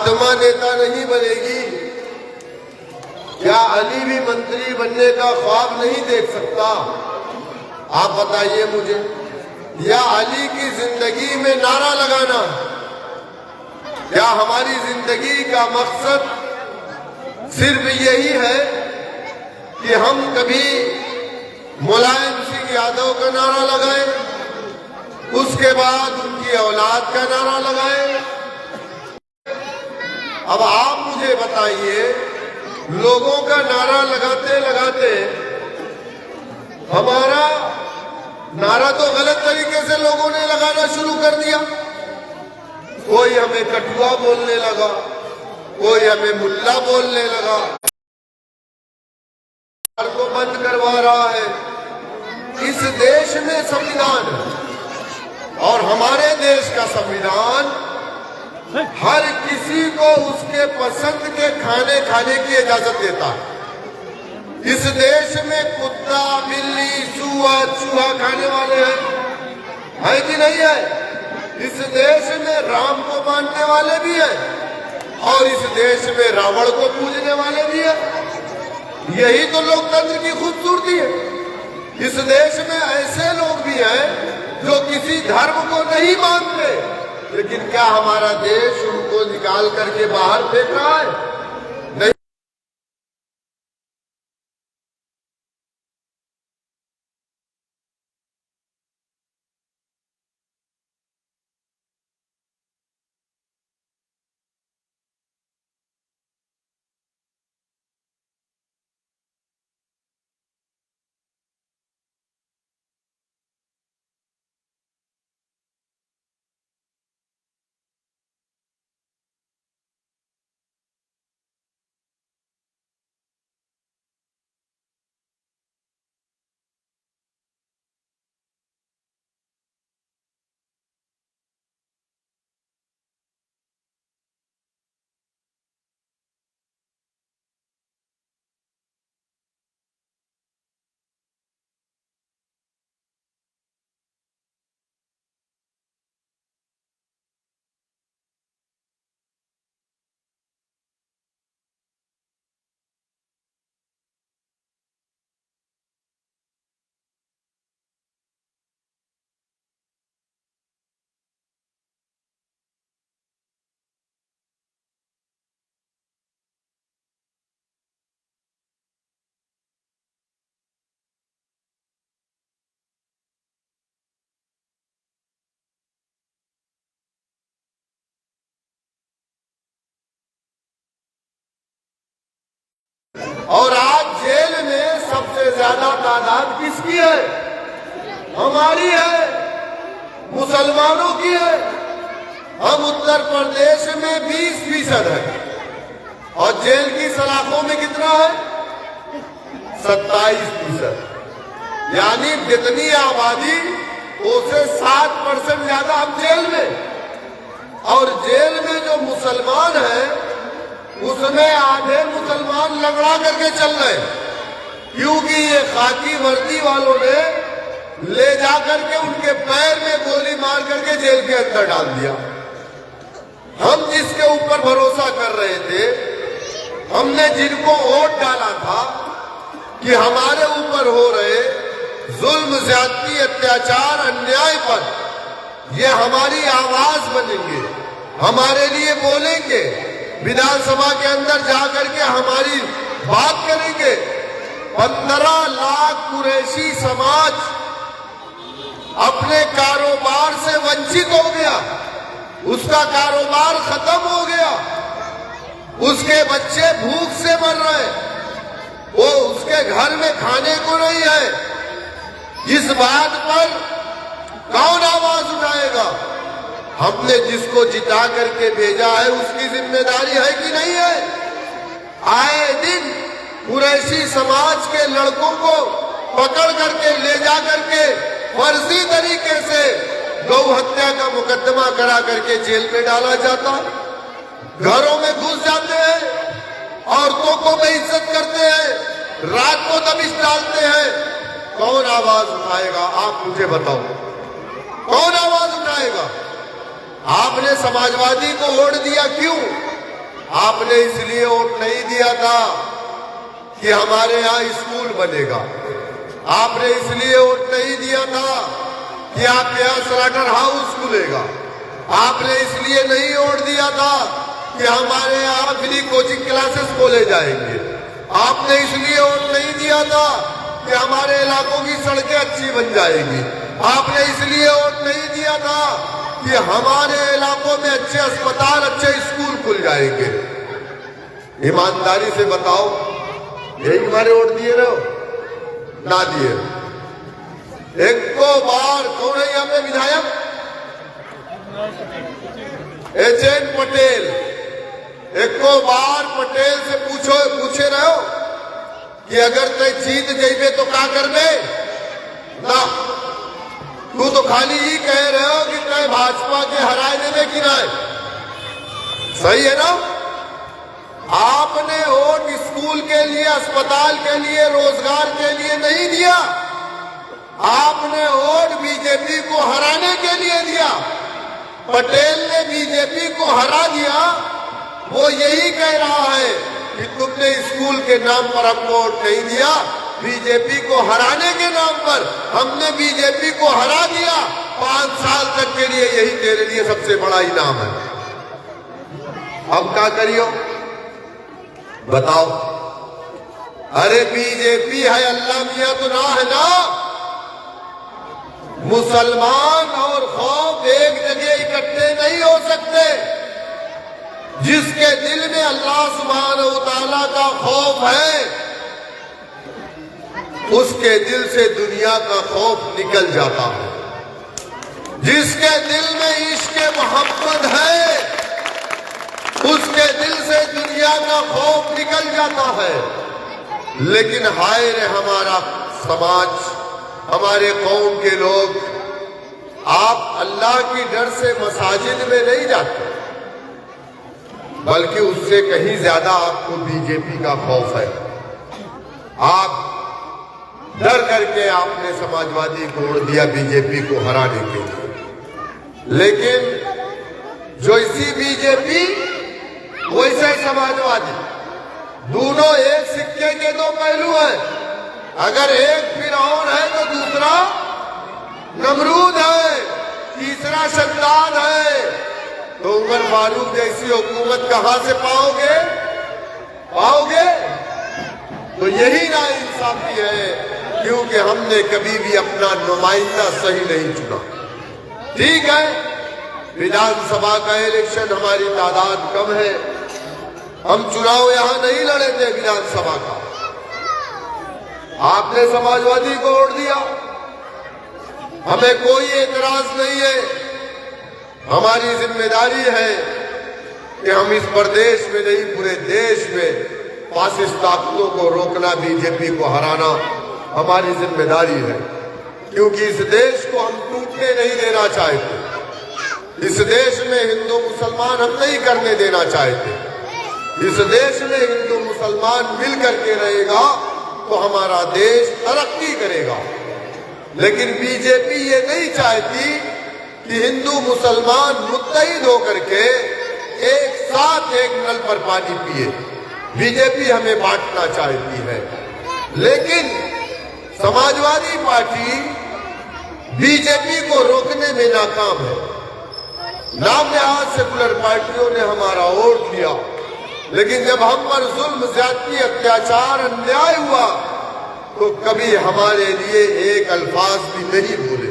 फातिमा नेता नहीं बनेगी? क्या अली भी मंत्री बनने का ख्वाब नहीं देख सकता? आप बताइए मुझे। या अली की जिंदगी में नारा लगाना? क्या हमारी जिंदगी का मकसद सिर्फ यही है कि हम कभी मुलायम सिंह यादव का नारा लगाएं, उसके बाद उनकी औलाद का नारा लगाएं? अब आप मुझे बताइए, लोगों का नारा लगाते लगाते हमारा नारा तो गलत तरीके से लोगों ने लगाना शुरू कर दिया। कोई हमें कठुआ बोलने लगा, कोई हमें मुल्ला बोलने लगा, को बंद करवा रहा है। इस देश में संविधान है और हमारे देश का संविधान हर किसी को उसके पसंद के खाने खाने की इजाजत देता है। इस देश में कुत्ता, बिल्ली, चूहा खाने वाले हैं, है कि नहीं है? इस देश में राम को मानने वाले भी हैं और इस देश में रावण को पूजने वाले भी हैं। यही तो लोकतंत्र की खूबसूरती है। इस देश में ऐसे लोग भी हैं जो किसी धर्म को नहीं मानते, लेकिन क्या हमारा देश उनको निकाल करके बाहर फेंक रहा है? नहीं। और आज जेल में सबसे ज्यादा तादाद किसकी है? हमारी है, मुसलमानों की है। हम उत्तर प्रदेश में 20% है और जेल की सलाखों में कितना है? 27%। यानी जितनी आबादी उससे 7% ज्यादा हम जेल में। और जेल में जो मुसलमान है उसमें आधे मुसलमान लंगड़ा करके चल रहे, क्योंकि ये खाकी वर्दी वालों ने ले जाकर के उनके पैर में गोली मार करके जेल के अंदर डाल दिया। हम जिसके ऊपर भरोसा कर रहे थे, हमने जिनको वोट डाला था कि हमारे ऊपर हो रहे जुल्म, ज्यादती, अत्याचार, अन्याय पर ये हमारी आवाज बनेंगे, हमारे लिए बोलेंगे, विधानसभा के अंदर जाकर के हमारी बात करेंगे। 15 लाख कुरैशी समाज अपने कारोबार से वंचित हो गया, उसका कारोबार खत्म हो गया, उसके बच्चे भूख से मर रहे, वो उसके घर में खाने को नहीं है। इस बात पर कौन आवाज उठाएगा? हमने जिसको जिता करके भेजा है उसकी जिम्मेदारी है कि नहीं है? आए दिन कुरैशी समाज के लड़कों को पकड़ करके ले जा करके फर्जी तरीके से गौ हत्या का मुकदमा करा करके जेल में डाला जाता, घरों में घुस जाते हैं, औरतों को बेइज्जत करते हैं, रात को दबिश डालते हैं। कौन आवाज उठाएगा? आप मुझे बताओ, कौन आवाज उठाएगा? आपने समाजवादी को वोट दिया क्यों? आपने इसलिए वोट नहीं दिया था कि हमारे यहाँ स्कूल बनेगा। आपने इसलिए वोट नहीं दिया था कि आपके यहाँ स्लाटर हाउस खुलेगा। आपने इसलिए नहीं वोट दिया था कि हमारे यहाँ फ्री कोचिंग क्लासेस खोले जाएंगे। आपने इसलिए वोट नहीं दिया था कि हमारे इलाकों की सड़कें अच्छी बन जाएंगी। आपने इसलिए वोट नहीं दिया था कि हमारे इलाकों में अच्छे अस्पताल, अच्छे स्कूल खुल जाएंगे। ईमानदारी से बताओ, यही हमारे वोट दिए रहे हो? ना दिए। एक को बार कौन है यहाँ पे विधायक? एचएन पटेल। एक को बार पटेल से पूछे रहे हो कि अगर तय जीत जाइबे तो क्या करबे? ना, तू तो खाली ही कह रहे हो कि तय भाजपा के हराए देने की ना। सही है ना? आपने वोट स्कूल के लिए, अस्पताल के लिए, रोजगार के लिए नहीं दिया। आपने वोट बीजेपी को हराने के लिए दिया। पटेल ने बीजेपी को हरा दिया। वो यही कह रहा है कि तुमने स्कूल के नाम पर हमको वोट नहीं दिया, बीजेपी को हराने के नाम पर हमने बीजेपी को हरा दिया। 5 साल तक के लिए यही तेरे लिए सबसे बड़ा इनाम है। अब क्या करियो बताओ? अरे बीजेपी है, अल्लाह मियां तो ना है ना। मुसलमान और खौफ एक जगह इकट्ठे नहीं हो सकते। जिसके दिल में अल्लाह सुब्हानहू व तआला का खौफ है, उसके दिल से दुनिया का खौफ निकल जाता है। जिसके दिल में इश्क मोहब्बत है, उसके दिल से दुनिया का खौफ निकल जाता है। लेकिन हाय रे हमारा समाज, हमारे कौम के लोग, आप अल्लाह की डर से मसाजिद में नहीं जाते, बल्कि उससे कहीं ज्यादा आपको बीजेपी का खौफ है। आप डर करके आपने समाजवादी को वोट दिया बीजेपी को हराने के लिए। लेकिन जो इसी बीजेपी वैसे समाजवादी, दोनों एक सिक्के के दो पहलू हैं। अगर एक फिरौन है तो दूसरा नमरूद है, तीसरा शद्दाद है। तो उमर फारूक जैसी हुकूमत कहां से पाओगे? तो यही ना इंसाफी है, क्योंकि हमने कभी भी अपना नुमाइंदा सही नहीं चुना। ठीक है, विधानसभा का इलेक्शन, हमारी तादाद कम है, हम चुनाव यहां नहीं लड़े थे विधानसभा का। आपने समाजवादी को वोट दिया, हमें कोई एतराज नहीं है। हमारी जिम्मेदारी है कि हम इस प्रदेश में नहीं, पूरे देश में फासिस्ट ताकतों को रोकना, बीजेपी को हराना हमारी जिम्मेदारी है। क्योंकि इस देश को हम टूटने नहीं देना चाहते। इस देश में हिंदू मुसलमान हम नहीं करने देना चाहते। इस देश में हिंदू मुसलमान मिल करके रहेगा तो हमारा देश तरक्की करेगा। लेकिन बीजेपी ये नहीं चाहती कि हिंदू मुसलमान मुत्तहिद होकर के एक साथ एक नल पर पानी पिए। बीजेपी हमें बांटना चाहती है, लेकिन समाजवादी पार्टी बीजेपी को रोकने में नाकाम है। नामनहाद सेकुलर पार्टियों ने हमारा वोट लिया, लेकिन जब हम पर जुल्म, ज्यादती, अत्याचार, अन्याय हुआ तो कभी हमारे लिए एक अल्फाज भी नहीं बोले।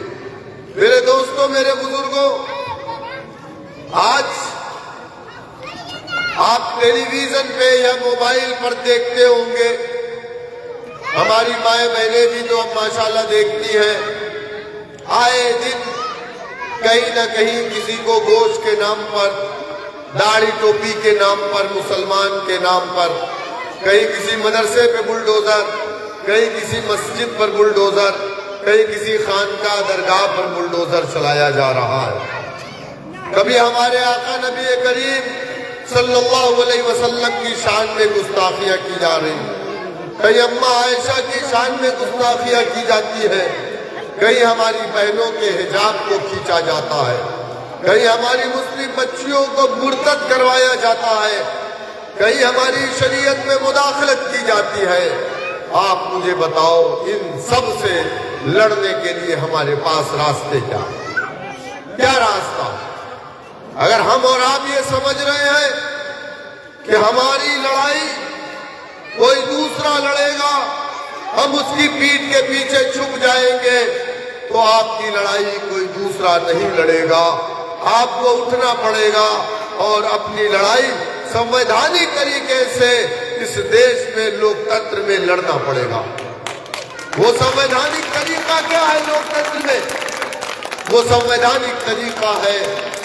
मेरे दोस्तों, मेरे बुजुर्गों, आज आप टेलीविजन पे या मोबाइल पर देखते होंगे, हमारी माए बहनें भी तो अब माशाल्लाह देखती हैं। आए दिन कहीं न कहीं किसी को गोश्त के नाम पर, दाढ़ी टोपी के नाम पर, मुसलमान के नाम पर, कहीं किसी मदरसे पे बुलडोजर, कहीं किसी मस्जिद पर बुलडोजर, कहीं किसी खानका दरगाह पर बुलडोजर चलाया जा रहा है। कभी हमारे आका नबी करीम सल्लल्लाहु अलैहि वसल्लम की शान में गुस्ताखियां की जा रही, कहीं अम्मा आयशा की शान में गुस्ताखियां की जाती है, कहीं हमारी बहनों के हिजाब को खींचा जाता है, कहीं हमारी मुस्लिम बच्चियों को मुर्तद करवाया जाता है, कहीं हमारी शरीयत में मुदाखलत की जाती है। आप मुझे बताओ, इन सब से लड़ने के लिए हमारे पास रास्ते क्या रास्ता? अगर हम और आप ये समझ रहे हैं कि हमारी लड़ाई कोई दूसरा लड़ेगा, हम उसकी पीठ के पीछे छुप जाएंगे, तो आपकी लड़ाई कोई दूसरा नहीं लड़ेगा। आपको उठना पड़ेगा और अपनी लड़ाई संवैधानिक तरीके से इस देश में लोकतंत्र में लड़ना पड़ेगा। वो संवैधानिक तरीका क्या है लोकतंत्र में? वो संवैधानिक तरीका है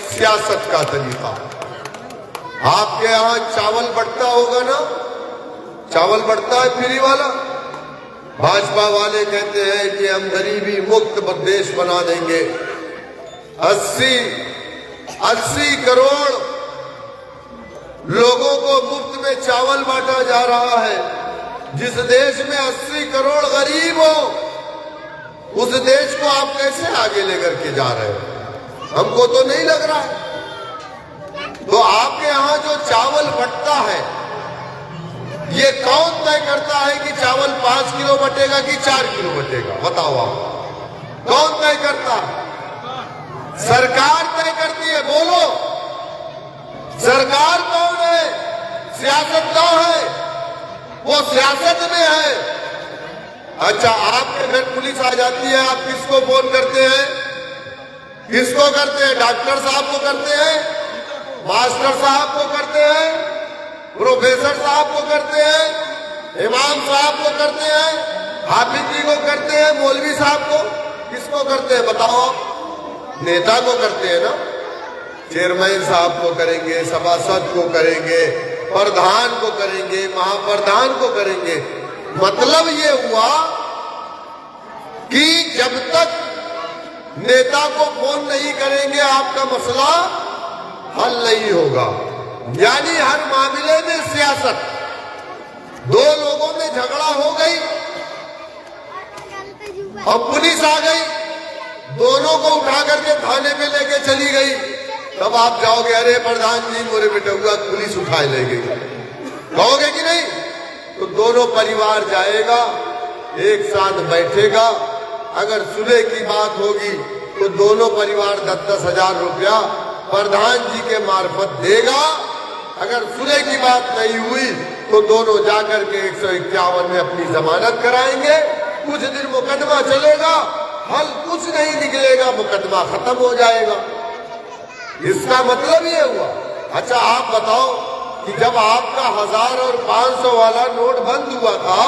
सियासत का तरीका। आपके यहाँ चावल बढ़ता होगा ना? चावल बढ़ता है फ्री वाला। भाजपा वाले कहते हैं कि हम गरीबी मुक्त देश बना देंगे। 80 करोड़ लोगों को मुफ्त में चावल बांटा जा रहा है। जिस देश में 80 करोड़ गरीब हो, उस देश को आप कैसे आगे लेकर के जा रहे हो? हमको तो नहीं लग रहा है। तो आपके यहाँ जो चावल बंटता है, ये कौन तय करता है कि चावल 5 किलो बटेगा कि 4 किलो बटेगा? बताओ आप, कौन तय करता है? सरकार तय करती है। बोलो, सरकार कौन है? सियासत कौन है? वो सियासत में है। अच्छा, आपके घर पुलिस आ जाती है, आप किसको फोन करते हैं? किसको करते हैं? डॉक्टर साहब को करते हैं, मास्टर साहब को करते हैं, प्रोफेसर साहब को करते हैं, इमाम साहब को करते हैं, हाफिज जी को करते हैं, मौलवी साहब को? किसको करते हैं बताओ? नेता को करते हैं ना। चेयरमैन साहब को करेंगे, सभासद को करेंगे, प्रधान को करेंगे, महाप्रधान को करेंगे। मतलब ये हुआ कि जब तक नेता को फोन नहीं करेंगे आपका मसला हल नहीं होगा। यानी हर मामले में सियासत। दो लोगों में झगड़ा हो गई और पुलिस आ गई, दोनों को उठा करके थाने में लेके चली गई। तब आप जाओगे, अरे प्रधान जी मोरे बेटा हुआ, पुलिस उठाए ले गई, कहोगे कि नहीं? तो दोनों परिवार जाएगा, एक साथ बैठेगा। अगर सुलह की बात होगी तो दोनों परिवार 10-10 हजार रुपया प्रधान जी के मार्फत देगा। अगर सुलह की बात नहीं हुई तो दोनों जाकर के 151 में अपनी जमानत कराएंगे। कुछ दिन मुकदमा चलेगा, हल कुछ नहीं निकलेगा, मुकदमा खत्म हो जाएगा। इसका मतलब ये हुआ। अच्छा, आप बताओ कि जब आपका 1000 और 500 वाला नोट बंद हुआ था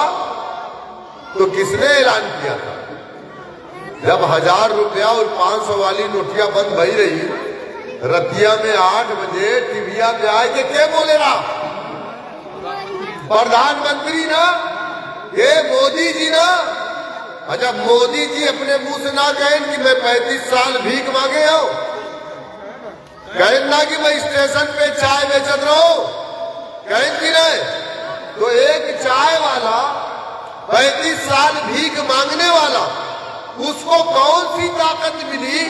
तो किसने ऐलान किया था? जब 1000 रुपया और 500 वाली नोटियां बंद भई रही, रतिया में 8 बजे टीविया पे आए के क्या बोले रहा? प्रधानमंत्री ना, ये मोदी जी ना। अच्छा, मोदी जी अपने मुंह से ना कहें कि मैं 35 साल भीख मांगे हूं, कहें ना कि मैं स्टेशन पे चाय बेचत रहा हूं, कहें कि नहीं? तो एक चाय वाला 35 साल भीख मांगने वाला, उसको कौन सी ताकत मिली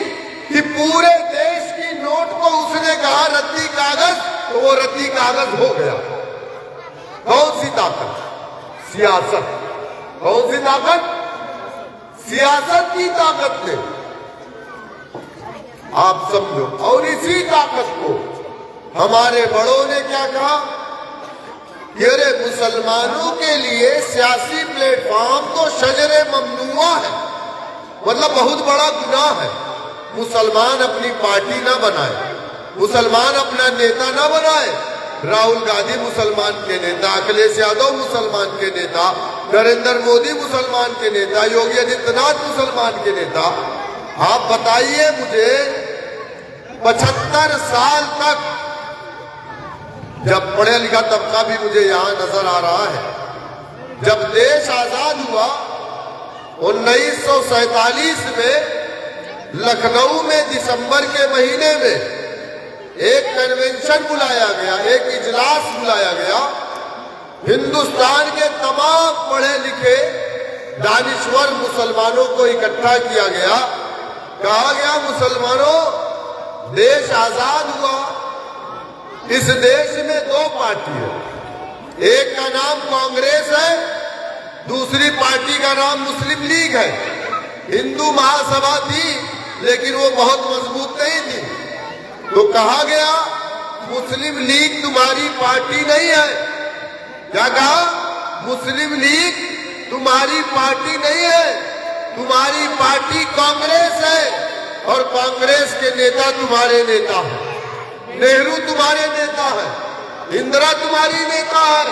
कि पूरे देश की नोट को उसने कहा रद्दी कागज, तो वो रद्दी कागज हो गया? कौन सी ताकत? सियासत। कौन सी ताकत? सियासत की ताकत ने। आप समझो। और इसी ताकत को हमारे बड़ों ने क्या कहा कि अरे मुसलमानों के लिए सियासी प्लेटफॉर्म तो शजरे ममनुआ है, मतलब बहुत बड़ा गुनाह है। मुसलमान अपनी पार्टी ना बनाए, मुसलमान अपना नेता ना बनाए। राहुल गांधी मुसलमान के नेता, अखिलेश यादव मुसलमान के नेता, नरेंद्र मोदी मुसलमान के नेता, योगी आदित्यनाथ मुसलमान के नेता। आप बताइए मुझे, 75 साल तक, जब पढ़े लिखा तबका भी मुझे यहाँ नजर आ रहा है, जब देश आजाद हुआ 1947 में लखनऊ में दिसंबर के महीने में एक कन्वेंशन बुलाया गया, एक इजलास बुलाया गया। हिंदुस्तान के तमाम पढ़े लिखे दानिश्वर मुसलमानों को इकट्ठा किया गया। कहा गया, मुसलमानों, देश आजाद हुआ, इस देश में 2 पार्टी है। एक का नाम कांग्रेस है, दूसरी पार्टी का नाम मुस्लिम लीग है। हिंदू महासभा थी लेकिन वो बहुत मजबूत नहीं थी, तो कहा गया मुस्लिम लीग तुम्हारी पार्टी नहीं है। क्या कहा? मुस्लिम लीग तुम्हारी पार्टी नहीं है, तुम्हारी पार्टी कांग्रेस है और कांग्रेस के नेता तुम्हारे नेता हैं। नेहरू तुम्हारे नेता है, इंदिरा तुम्हारी नेता है।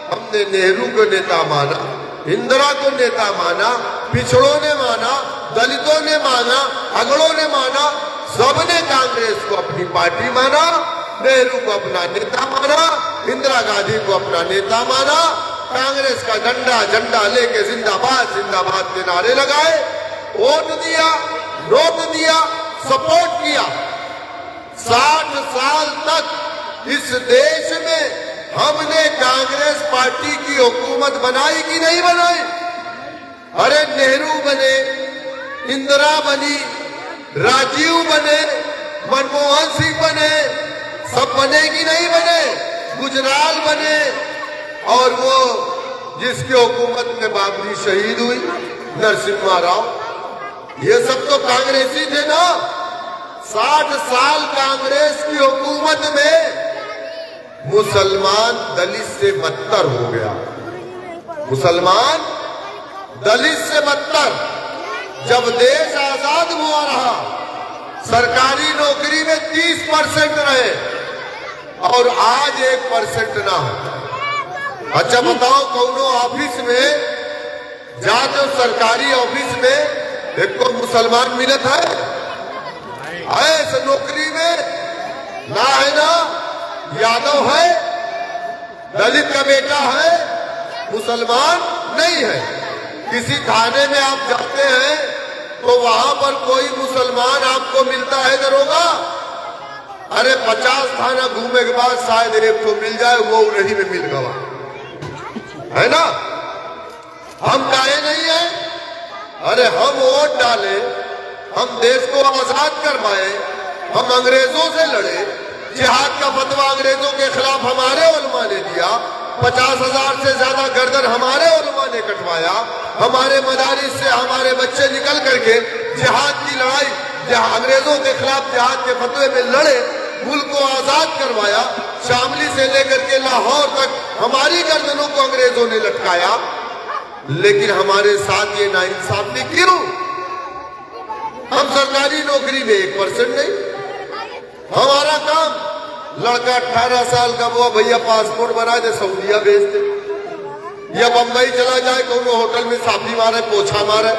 हमने नेहरू को नेता माना, इंदिरा को नेता माना, पिछड़ों ने माना, दलितों ने माना, अगड़ों ने माना, सबने कांग्रेस को अपनी पार्टी माना, नेहरू को अपना नेता माना, इंदिरा गांधी को अपना नेता माना। कांग्रेस का झंडा लेके जिंदाबाद जिंदाबाद के नारे लगाए, वोट दिया, नोट दिया, सपोर्ट किया। 60 साल तक इस देश में हमने कांग्रेस पार्टी की हुकूमत बनाई कि नहीं बनाई? अरे नेहरू बने, इंदिरा बनी, राजीव बने, मनमोहन सिंह बने, सब बने कि नहीं बने? गुजराल बने, और वो जिसकी हुकूमत में बाबरी शहीद हुई, नरसिम्हा राव, ये सब तो कांग्रेसी थे ना। 60 साल कांग्रेस की हुकूमत में मुसलमान दलित से बदतर हो गया। मुसलमान दलित से बदतर। जब देश आजाद हुआ रहा, सरकारी नौकरी में 30% रहे और आज 1% ना हो। अच्छा बताओ, कौनो ऑफिस में जाते सरकारी ऑफिस में एक को मुसलमान मिलत है? ऐसे नौकरी में ना है ना, यादव है, दलित का बेटा है, मुसलमान नहीं है। किसी थाने में आप जाते हैं तो वहां पर कोई मुसलमान आपको मिलता है दरोगा? अरे 50 थाना घूमने के बाद शायद एक तो मिल जाए, वो नहीं में मिल गवा, है ना। हम काहे नहीं है? अरे हम वोट डाले, हम देश को आजाद करवाए, हम अंग्रेजों से लड़े, जिहाद का फतवा अंग्रेजों के खिलाफ हमारे उलमा ने दिया, 50,000 से ज्यादा गर्दन हमारे उलमा ने कटवाया, हमारे मदारिस से हमारे बच्चे निकल करके जिहाद की लड़ाई, अंग्रेजों के खिलाफ जिहाद के फतवे में लड़े, मुल्क को आजाद करवाया। शामली से लेकर के लाहौर तक हमारी गर्दनों को अंग्रेजों ने लटकाया, लेकिन हमारे साथ ये नाइंसाफी क्यों? हम सरकारी नौकरी में 1% नहीं। हमारा काम, लड़का 18 साल का हुआ, भैया पासपोर्ट बना दे, सऊदीया भेज दे, या बंबई चला जाए, कोनो होटल में साफी मारे, पोछा मारे,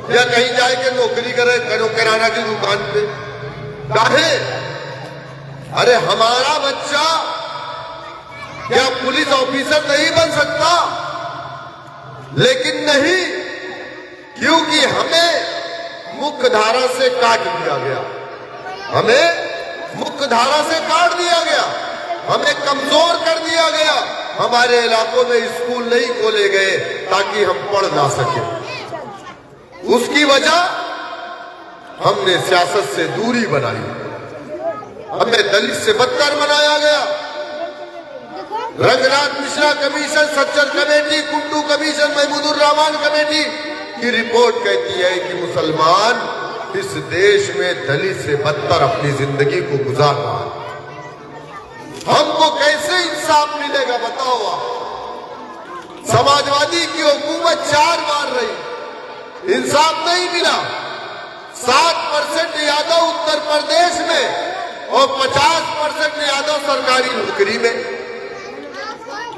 या कहीं जाए के नौकरी करे, किराना की दुकान पे। काहे? अरे हमारा बच्चा क्या पुलिस ऑफिसर नहीं बन सकता? लेकिन नहीं, क्योंकि हमें मुख्य धारा से काट दिया गया, हमें मुख्य धारा से काट दिया गया, हमें कमजोर कर दिया गया। हमारे इलाकों में स्कूल नहीं खोले गए ताकि हम पढ़ ना सके। उसकी वजह हमने सियासत से दूरी बनाई, हमें दलित से बदतर बनाया गया। रंगनाथ मिश्रा कमीशन, सज्जन committee, Kundu commission, Mahmoodur Rahman committee की रिपोर्ट कहती है कि मुसलमान इस देश में दलित से बदतर अपनी जिंदगी को गुजार रहा है। हमको कैसे इंसाफ मिलेगा बताओ आप? समाजवादी की हुकूमत 4 बार रही, इंसाफ नहीं मिला। 7% यादव उत्तर प्रदेश में और 50% यादव सरकारी नौकरी में,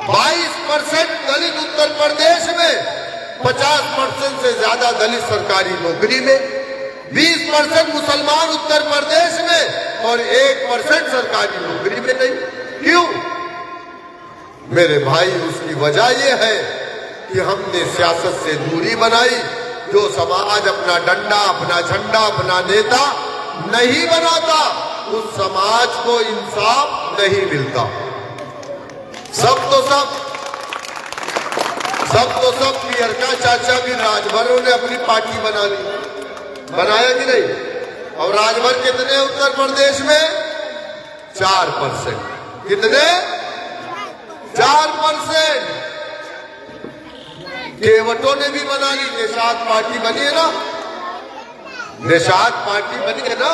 22% दलित उत्तर प्रदेश में, 50% से ज्यादा दलित सरकारी नौकरी में, 20% मुसलमान उत्तर प्रदेश में और 1% सरकारी नौकरी में नहीं। क्यों? मेरे भाई, उसकी वजह यह है कि हमने सियासत से दूरी बनाई। जो समाज अपना डंडा, अपना झंडा, अपना नेता नहीं बनाता, उस समाज को इंसाफ नहीं मिलता। सब तो सब पियर का चाचा भी राजभरों ने अपनी पार्टी बना ली, बनाया कि नहीं? और राजभर कितने उत्तर प्रदेश में? 4%। कितने? 4%। केवटों ने भी बना ली, निषाद पार्टी बनी है ना, निषाद पार्टी बनी है ना,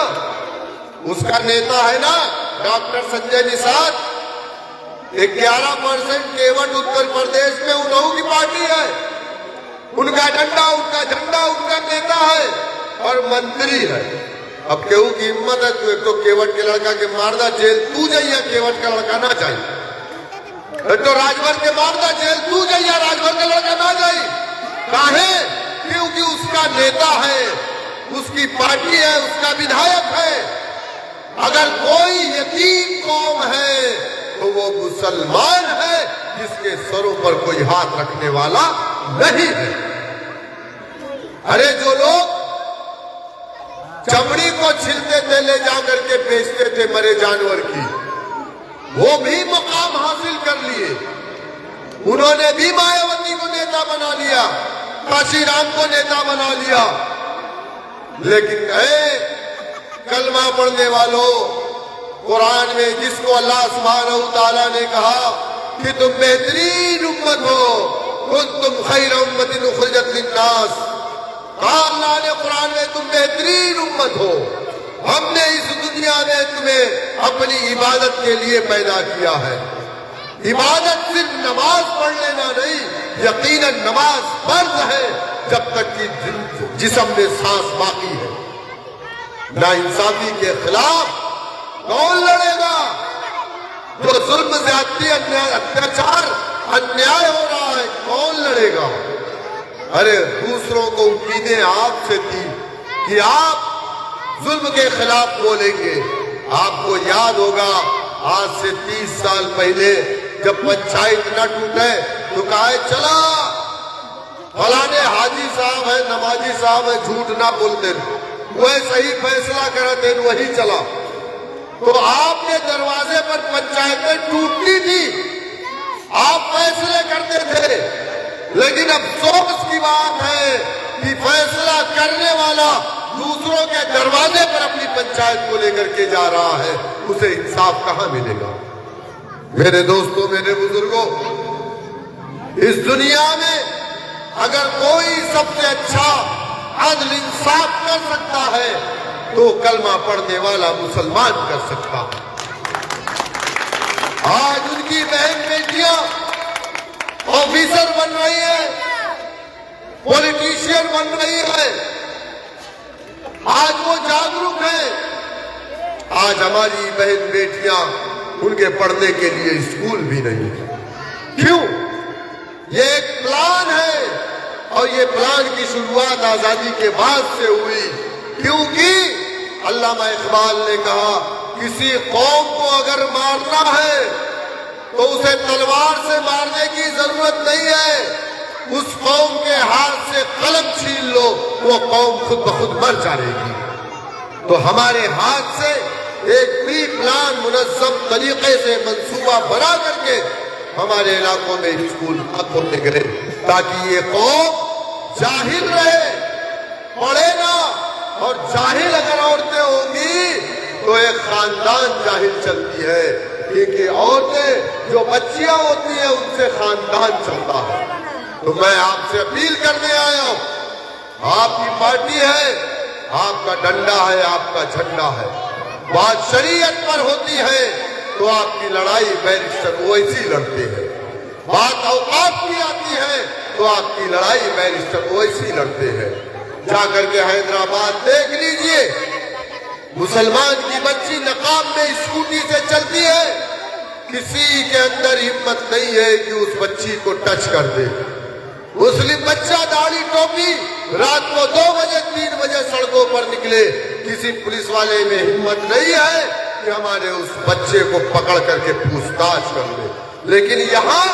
उसका नेता है ना डॉक्टर संजय निषाद। 11% केवट उत्तर प्रदेश में उन्हों की पार्टी है, उनका डंडा, उनका झंडा, उनका नेता है और मंत्री है। अब केहू की हिम्मत है, तू एक तो केवट के लड़का के मारदा जेल तू जाइया, केवट का लड़का ना चाहिए। तो राजभर के मारदा जेल तू जाइया, राजभर का लड़का ना जाए। काहे? क्योंकि उसका नेता है, उसकी पार्टी है, उसका विधायक है। अगर कोई यतीम कौम है तो वो मुसलमान है, जिसके सरों पर कोई हाथ रखने वाला नहीं है। अरे जो लोग चमड़ी को छिलते थे, ले जाकर के बेचते थे मरे जानवर की, वो भी मुकाम हासिल कर लिए। उन्होंने भी मायावती को नेता बना लिया, काशीराम को नेता बना लिया। लेकिन कलमा पढ़ने वालों, कुरान में जिसको अल्लाह सुब्हानहू तआला ने कहा कि तुम बेहतरीन उम्मत हो, कुंतुम खैर उम्मतिन उखरिजत लिन्नास, कहा अल्लाह ने कुरान में तुम बेहतरीन उम्मत हो, हमने इस दुनिया में तुम्हें अपनी इबादत के लिए पैदा किया है। इबादत सिर्फ नमाज पढ़ लेना नहीं, यकीनन नमाज फर्ज है जब तक कि जिस्म में सांस बाकी है। नाइंसाफी के खिलाफ कौन लड़ेगा? जो जुल्म, ज्यादती, अत्याचार, अन्याय हो रहा है, कौन लड़ेगा? अरे दूसरों को उम्मीदें आपसे थी कि आप जुल्म के खिलाफ बोलेंगे। आपको याद होगा आज से 30 साल पहले जब पंचायत न टूटे तो कहा चला फलाने हाजी साहब है, नमाजी साहब है, झूठ ना बोलते, वह सही फैसला करते, वही चला। तो आपके दरवाजे पर पंचायतें टूटती थी, आप फैसले करते थे। लेकिन अफसोस की बात है कि फैसला करने वाला दूसरों के दरवाजे पर अपनी पंचायत को लेकर के जा रहा है, उसे इंसाफ कहां मिलेगा? मेरे दोस्तों, मेरे बुजुर्गों, इस दुनिया में अगर कोई सबसे अच्छा अदल इंसाफ कर सकता है तो कलमा पढ़ने वाला मुसलमान कर सकता है। आज उनकी बहन बेटियां ऑफिसर बन रही है, पॉलिटिशियन बन रही है, आज वो जागरूक है। आज हमारी बहन बेटियां, उनके पढ़ने के लिए स्कूल भी नहीं है। क्यों? ये एक प्लान है और ये प्लान की शुरुआत आजादी के बाद से हुई, क्योंकि अल्लामा इकबाल ने कहा किसी कौम को अगर मारना है तो उसे तलवार से मारने की जरूरत नहीं है, उस कौम के हाथ से कलम छीन लो, वो कौम खुद ब खुद मर जाएगी। तो हमारे हाथ से एक प्री प्लान मुनज़्ज़म तरीके से मंसूबा बना करके हमारे इलाकों में स्कूल खोलने गए ताकि ये कौम जाहिल रहे, पढ़े ना। और जाहिल अगर औरतें होंगी तो एक खानदान जाहिल चलती है, क्योंकि औरतें जो बच्चियां होती हैं उनसे खानदान चलता है। तो मैं आपसे अपील करने आया हूं, आपकी पार्टी है, आपका डंडा है, आपका झंडा है, बात शरीयत पर होती है तो आपकी लड़ाई बैरिस्टर ओवैसी लड़ते हैं, बात औकात की आती है तो आपकी लड़ाई बैरिस्टर ओवैसी लड़ते हैं। जाकर के हैदराबाद देख लीजिए, मुसलमान की बच्ची नकाब में स्कूटी से चलती है, किसी के अंदर हिम्मत नहीं है कि उस बच्ची को टच कर दे। मुस्लिम बच्चा दाढ़ी टोपी रात को 2 बजे 3 बजे सड़कों पर निकले, किसी पुलिस वाले में हिम्मत नहीं है कि हमारे उस बच्चे को पकड़ करके पूछताछ कर ले। लेकिन यहाँ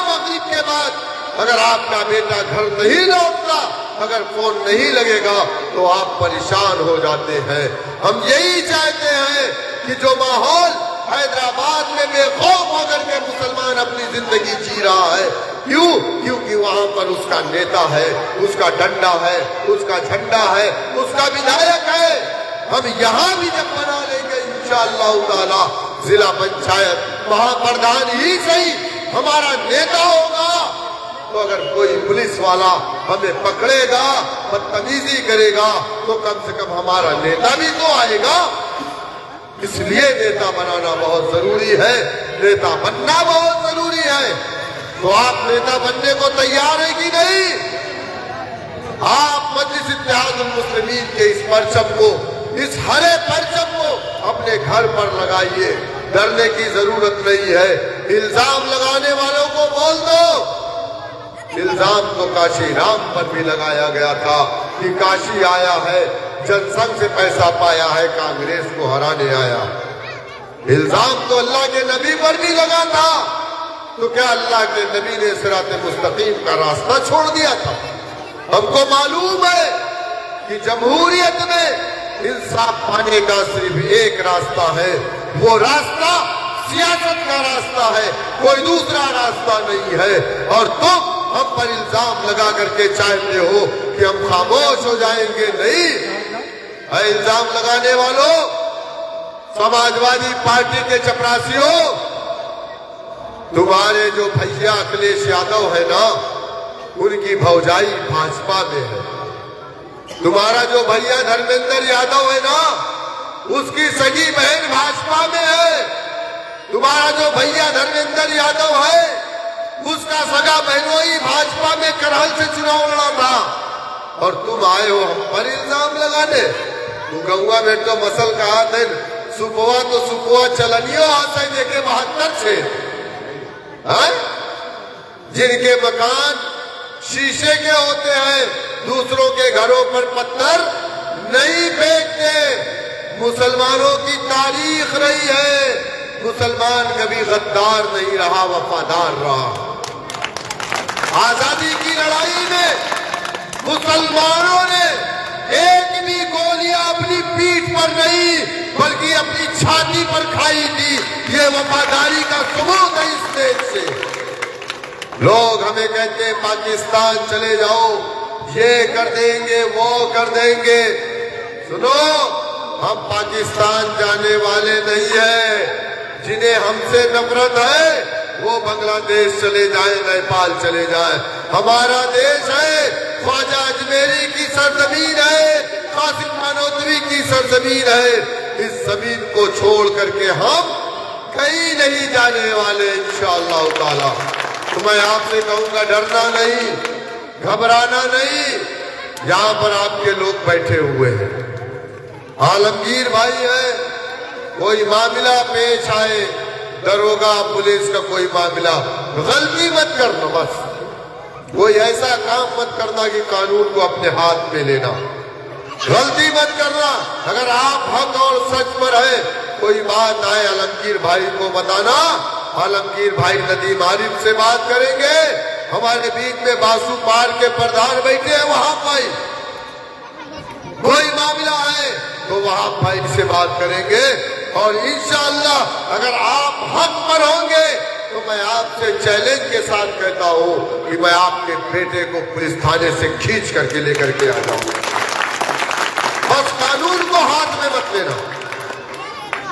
मगरिब के बाद अगर आपका बेटा घर नहीं लौटता, अगर फोन नहीं लगेगा तो आप परेशान हो जाते हैं। हम यही चाहते हैं कि जो माहौल हैदराबाद में बेखौफ होकर के मुसलमान अपनी जिंदगी जी रहा है, क्यों? क्योंकि वहां पर उसका नेता है, उसका डंडा है, उसका झंडा है, उसका विधायक है। हम यहाँ भी जब बना लेंगे इंशाअल्लाह ताला जिला पंचायत महाप्रधान ही सही हमारा नेता होगा, तो अगर कोई पुलिस वाला हमें पकड़ेगा, बदतमीजी करेगा, तो कम से कम हमारा नेता भी तो आएगा। इसलिए नेता बनाना बहुत जरूरी है, नेता बनना बहुत जरूरी है। तो आप नेता बनने को तैयार है कि नहीं? आप मजलिस इत्तेहादुल मुस्लिमीन के इस परचम को, इस हरे परचम को अपने घर पर लगाइए। डरने की जरूरत नहीं है। इल्जाम लगाने वालों को बोल दो। इल्जाम तो काशी राम पर भी लगाया गया था कि काशी आया है, जनसंघ से पैसा पाया है, कांग्रेस को हराने आया। इल्जाम तो अल्लाह के नबी पर भी लगा था। तो क्या अल्लाह के नबी ने सिराते मुस्तकीम का रास्ता छोड़ दिया था? हमको मालूम है कि जमहूरियत में इंसाफ पाने का सिर्फ एक रास्ता है, वो रास्ता सियासत का रास्ता है, कोई दूसरा रास्ता नहीं है। और तुम हम पर इल्जाम लगा करके चाहते हो कि हम खामोश हो जाएंगे? नहीं है। इल्जाम लगाने वालों, समाजवादी पार्टी के चपरासियों, तुम्हारे जो भैया अखिलेश यादव है ना, उनकी भौजाई भाजपा में है। तुम्हारा जो भैया धर्मेंद्र यादव है ना, उसकी सगी बहन भाजपा में है। तुम्हारा जो भैया धर्मेंद्र यादव है, उसका सगा बहनोई भाजपा में करहल से चुनाव लड़ा था। और तुम आए हो हम पर इल्जाम लगाने। तू गौवा में तो मसल कहा थे, सुपवा तो सुपवा चलनियो आशय देखे 72 छे। जिनके मकान शीशे के होते हैं, दूसरों के घरों पर पत्थर नहीं फेंकते। मुसलमानों की तारीख रही है, मुसलमान कभी गद्दार नहीं रहा, वफादार रहा। आजादी की लड़ाई में मुसलमानों ने एक भी गोलियां अपनी पीठ पर नहीं, बल्कि अपनी छाती पर खाई थी। ये वफादारी का सबूत है इस देश से। लोग हमें कहते हैं पाकिस्तान चले जाओ, ये कर देंगे, वो कर देंगे। सुनो, हम पाकिस्तान जाने वाले नहीं है। जिन्हें हमसे नफरत है वो बांग्लादेश चले जाए, नेपाल चले जाए। हमारा देश है, ख्वाजा अजमेरी की सरजमीन है, कासिम नानोतवी की सरजमीन है। इस जमीन को छोड़ करके हम कहीं नहीं जाने वाले इंशाअल्लाह ताला। तो मैं आपसे कहूंगा, डरना नहीं, घबराना नहीं। यहाँ पर आपके लोग बैठे हुए हैं, आलमगीर भाई है, कोई मामला पेश आए, दरोगा पुलिस का कोई मामला, गलती मत करना। बस कोई ऐसा काम मत करना कि कानून को अपने हाथ में लेना, गलती मत करना। अगर आप हक और सच पर है, कोई बात आए आलमगीर भाई को बताना। आलमगीर भाई नदीम आरिफ से बात करेंगे। हमारे बीच में बासु पार के प्रधान बैठे हैं, वहां भाई कोई मामला है तो वहां भाई से बात करेंगे। और इंशाअल्लाह अगर आप हक पर होंगे तो मैं आपसे चैलेंज के साथ कहता हूं कि मैं आपके बेटे को पुलिस थाने से खींच करके लेकर के आ जाऊंगा। बस कानून को हाथ में मत लेना,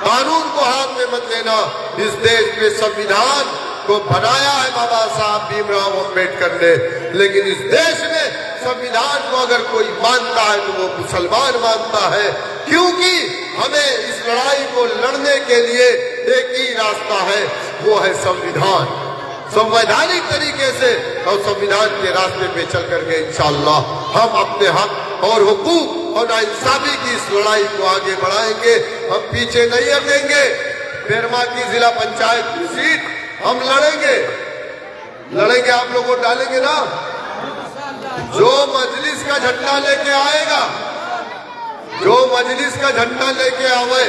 कानून को हाथ में मत लेना। इस देश में संविधान को बनाया है बाबा साहब भीमराव अम्बेडकर ने, लेकिन इस देश में संविधान को अगर कोई मानता है तो वो मुसलमान मानता है। क्योंकि हमें इस लड़ाई को लड़ने के लिए एक ही रास्ता है, वो है संविधान। संवैधानिक तरीके से और संविधान के रास्ते पे चल करके इंशाअल्लाह हम अपने हक और हुकूक और नाइंसाफी की इस लड़ाई को आगे बढ़ाएंगे। हम पीछे नहीं हटेंगे। बेरमा की जिला पंचायत की सीट हम लड़ेंगे, लड़ेंगे। आप लोग वोट डालेंगे ना? जो मजलिस का झंडा लेके आएगा, जो मजलिस का झंडा लेके आवे,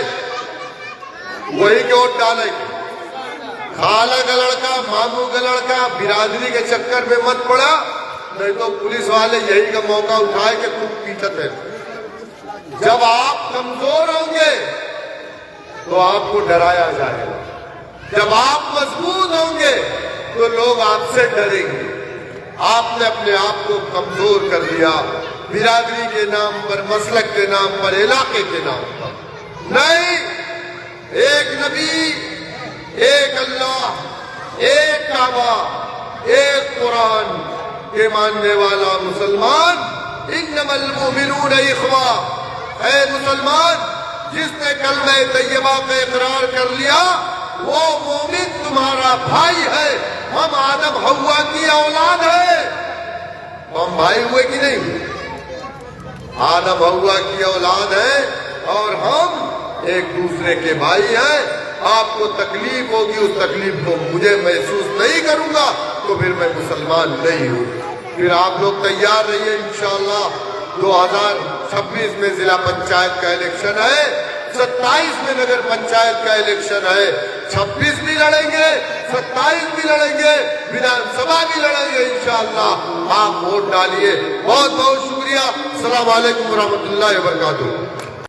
वही के वोट डालेंगे। खाला का लड़का, मामू का लड़का, बिरादरी के चक्कर में मत पड़ा, नहीं तो पुलिस वाले यही का मौका उठाए कि तुम पीछे थे। जब आप कमजोर होंगे तो आपको डराया जाएगा, जब आप मजबूत होंगे तो लोग आपसे डरेंगे। आपने अपने आप को कमजोर कर दिया, बिरादरी के नाम पर, मसलक के नाम पर, इलाके के नाम पर। नहीं, एक नबी एक अल्लाह, एक काबा, एक कुरान के मानने वाला मुसलमान, इन्नमल मुमिनून इख्वा, है मुसलमान जिसने कलमे तैयबा पे इकरार कर लिया वो मोमिन तुम्हारा भाई है। हम आदम हव्वा की औलाद है, तो हम भाई हुए कि नहीं? आदम हव्वा की औलाद है और हम एक दूसरे के भाई हैं। आपको तकलीफ होगी, उस तकलीफ को मुझे महसूस नहीं करूंगा तो फिर मैं मुसलमान नहीं हूं। फिर आप लोग तैयार रहिए, इंशाअल्लाह 2026 में जिला पंचायत का इलेक्शन है, 27 में नगर पंचायत का इलेक्शन है, 26 भी लड़ेंगे, 27 भी लड़ेंगे, विधानसभा भी लड़ेंगे इंशाअल्लाह। आप वोट डालिए। बहुत बहुत शुक्रिया। अस्सलाम वालेकुम रहमतुल्लाहि व बरकातुहू।